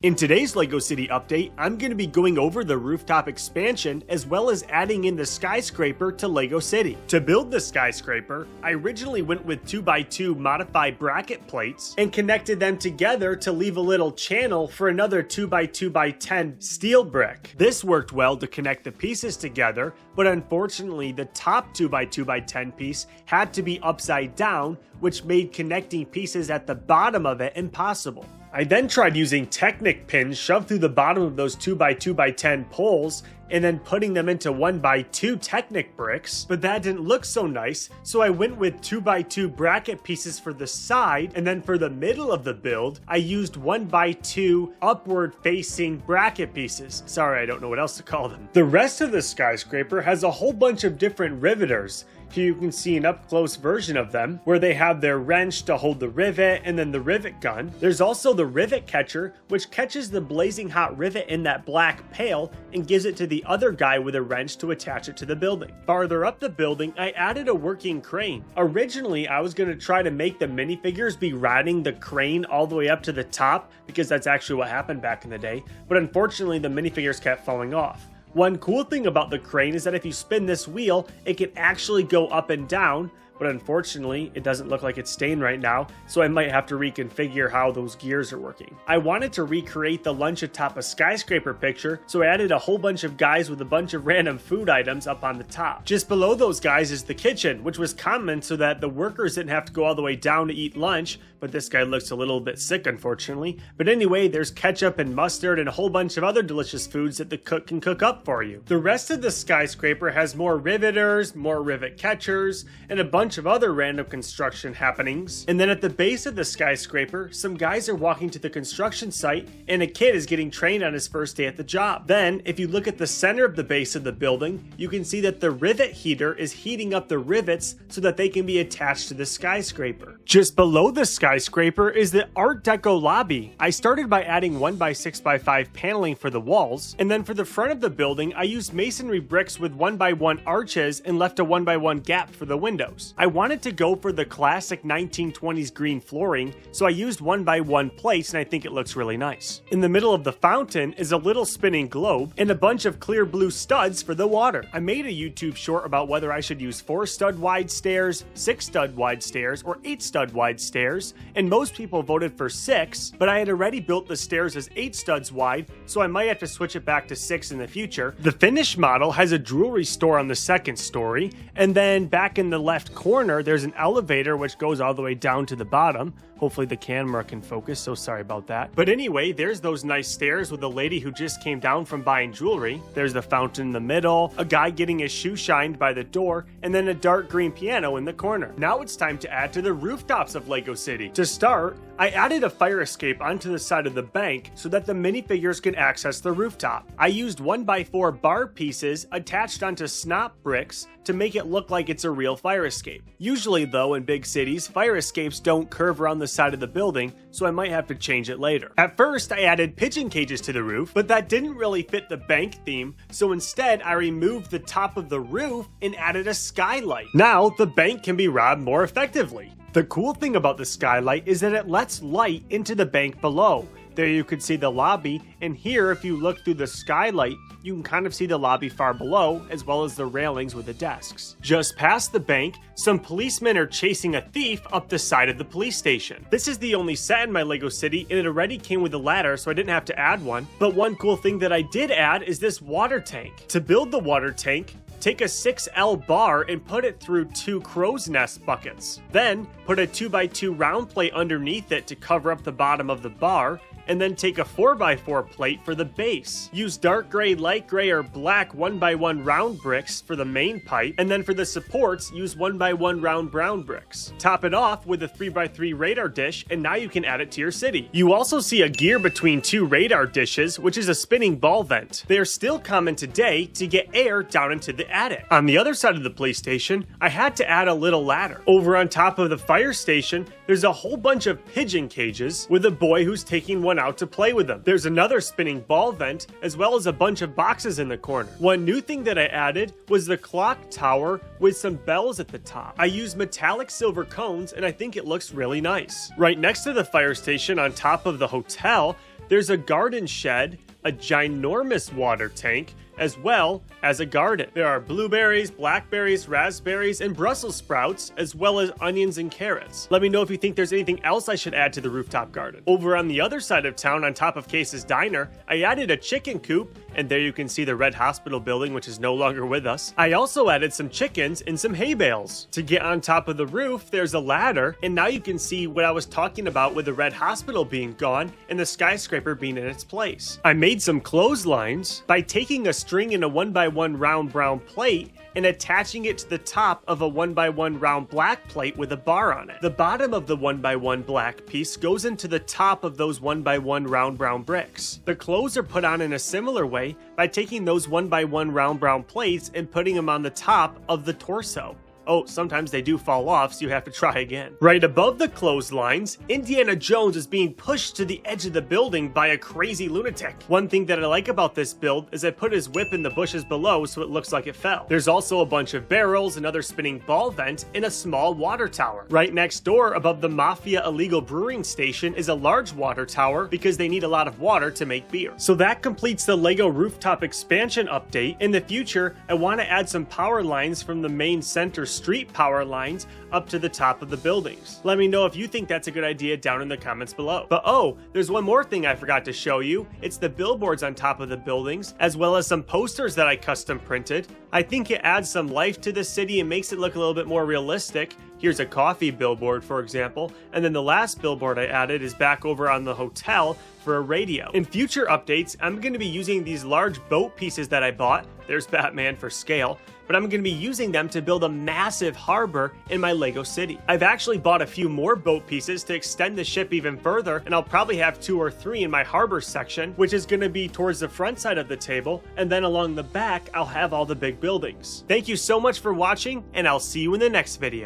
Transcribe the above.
In today's LEGO City update, I'm going to be going over the rooftop expansion as well as adding in the skyscraper to LEGO City. To build the skyscraper, I originally went with 2x2 modified bracket plates and connected them together to leave a little channel for another 2x2x10 steel brick. This worked well to connect the pieces together, but unfortunately the top 2x2x10 piece had to be upside down, which made connecting pieces at the bottom of it impossible. I then tried using Technic pins shoved through the bottom of those 2x2x10 poles and then putting them into 1x2 Technic bricks, but that didn't look so nice, so I went with 2x2 bracket pieces for the side, and then for the middle of the build, I used 1x2 upward facing bracket pieces. Sorry, I don't know what else to call them. The rest of the skyscraper has a whole bunch of different riveters. Here you can see an up-close version of them, where they have their wrench to hold the rivet and then the rivet gun. There's also the rivet catcher, which catches the blazing hot rivet in that black pail and gives it to the other guy with a wrench to attach it to the building. Farther up the building, I added a working crane. Originally, I was going to try to make the minifigures be riding the crane all the way up to the top, because that's actually what happened back in the day, but unfortunately the minifigures kept falling off. One cool thing about the crane is that if you spin this wheel, it can actually go up and down, but unfortunately, it doesn't look like it's staying right now, so I might have to reconfigure how those gears are working. I wanted to recreate the lunch atop a skyscraper picture, so I added a whole bunch of guys with a bunch of random food items up on the top. Just below those guys is the kitchen, which was common so that the workers didn't have to go all the way down to eat lunch, but this guy looks a little bit sick, unfortunately. But anyway, there's ketchup and mustard and a whole bunch of other delicious foods that the cook can cook up for you. The rest of the skyscraper has more riveters, more rivet catchers, and a bunch of other random construction happenings. And then at the base of the skyscraper, some guys are walking to the construction site and a kid is getting trained on his first day at the job. Then, if you look at the center of the base of the building, you can see that the rivet heater is heating up the rivets so that they can be attached to the skyscraper. Just below the skyscraper is the Art Deco lobby. I started by adding 1x6x5 paneling for the walls, and then for the front of the building, I used masonry bricks with 1x1 arches and left a 1x1 gap for the windows. I wanted to go for the classic 1920s green flooring, so I used 1x1 plates and I think it looks really nice. In the middle of the fountain is a little spinning globe and a bunch of clear blue studs for the water. I made a YouTube short about whether I should use 4 stud wide stairs, 6 stud wide stairs, or 8 stud wide stairs, and most people voted for 6, but I had already built the stairs as 8 studs wide, so I might have to switch it back to 6 in the future. The finished model has a jewelry store on the second story, and then back in the left corner there's an elevator which goes all the way down to the bottom. Hopefully the camera can focus, so sorry about that. But anyway, there's those nice stairs with a lady who just came down from buying jewelry. There's the fountain in the middle, a guy getting his shoe shined by the door, and then a dark green piano in the corner. Now it's time to add to the rooftops of LEGO City. To start, I added a fire escape onto the side of the bank so that the minifigures can access the rooftop. I used 1x4 bar pieces attached onto snop bricks to make it look like it's a real fire escape. Usually though, in big cities, fire escapes don't curve around the side of the building, so I might have to change it later. At first, I added pigeon cages to the roof, but that didn't really fit the bank theme, so instead I removed the top of the roof and added a skylight. Now, the bank can be robbed more effectively. The cool thing about the skylight is that it lets light into the bank below. There you can see the lobby, and here if you look through the skylight, you can kind of see the lobby far below, as well as the railings with the desks. Just past the bank, some policemen are chasing a thief up the side of the police station. This is the only set in my LEGO City, and it already came with a ladder, so I didn't have to add one. But one cool thing that I did add is this water tank. To build the water tank, take a 6L bar and put it through 2 crow's nest buckets. Then, put a 2x2 round plate underneath it to cover up the bottom of the bar, and then take a 4x4 plate for the base. Use dark gray, light gray, or black 1x1 round bricks for the main pipe, and then for the supports, use 1x1 round brown bricks. Top it off with a 3x3 radar dish, and now you can add it to your city. You also see a gear between 2 radar dishes, which is a spinning ball vent. They are still common today to get air down into the attic. On the other side of the police station, I had to add a little ladder. Over on top of the fire station, there's a whole bunch of pigeon cages with a boy who's taking one out to play with them. There's another spinning ball vent, as well as a bunch of boxes in the corner. One new thing that I added was the clock tower with some bells at the top. I used metallic silver cones, and I think it looks really nice. Right next to the fire station on top of the hotel, there's a garden shed, a ginormous water tank, as well as a garden. There are blueberries, blackberries, raspberries, and Brussels sprouts, as well as onions and carrots. Let me know if you think there's anything else I should add to the rooftop garden. Over on the other side of town, on top of Case's Diner, I added a chicken coop, and there you can see the Red Hospital building, which is no longer with us. I also added some chickens and some hay bales. To get on top of the roof, there's a ladder, and now you can see what I was talking about with the Red Hospital being gone and the skyscraper being in its place. I made some clotheslines by taking a string in a 1x1 round brown plate and attaching it to the top of a 1x1 round black plate with a bar on it. The bottom of the 1x1 black piece goes into the top of those 1x1 round brown bricks. The clothes are put on in a similar way by taking those 1x1 round brown plates and putting them on the top of the torso. Oh, sometimes they do fall off, so you have to try again. Right above the clotheslines, Indiana Jones is being pushed to the edge of the building by a crazy lunatic. One thing that I like about this build is I put his whip in the bushes below so it looks like it fell. There's also a bunch of barrels, another spinning ball vent, and a small water tower. Right next door, above the Mafia illegal brewing station, is a large water tower because they need a lot of water to make beer. So that completes the LEGO Rooftop expansion update. In the future, I want to add some power lines from the main center street power lines up to the top of the buildings. Let me know if you think that's a good idea down in the comments below. But oh, there's one more thing I forgot to show you. It's the billboards on top of the buildings, as well as some posters that I custom printed. I think it adds some life to the city and makes it look a little bit more realistic. Here's a coffee billboard, for example, and then the last billboard I added is back over on the hotel for a radio. In future updates, I'm going to be using these large boat pieces that I bought. There's Batman for scale. But I'm going to be using them to build a massive harbor in my LEGO city. I've actually bought a few more boat pieces to extend the ship even further, and I'll probably have 2 or 3 in my harbor section, which is going to be towards the front side of the table, and then along the back, I'll have all the big buildings. Thank you so much for watching, and I'll see you in the next video.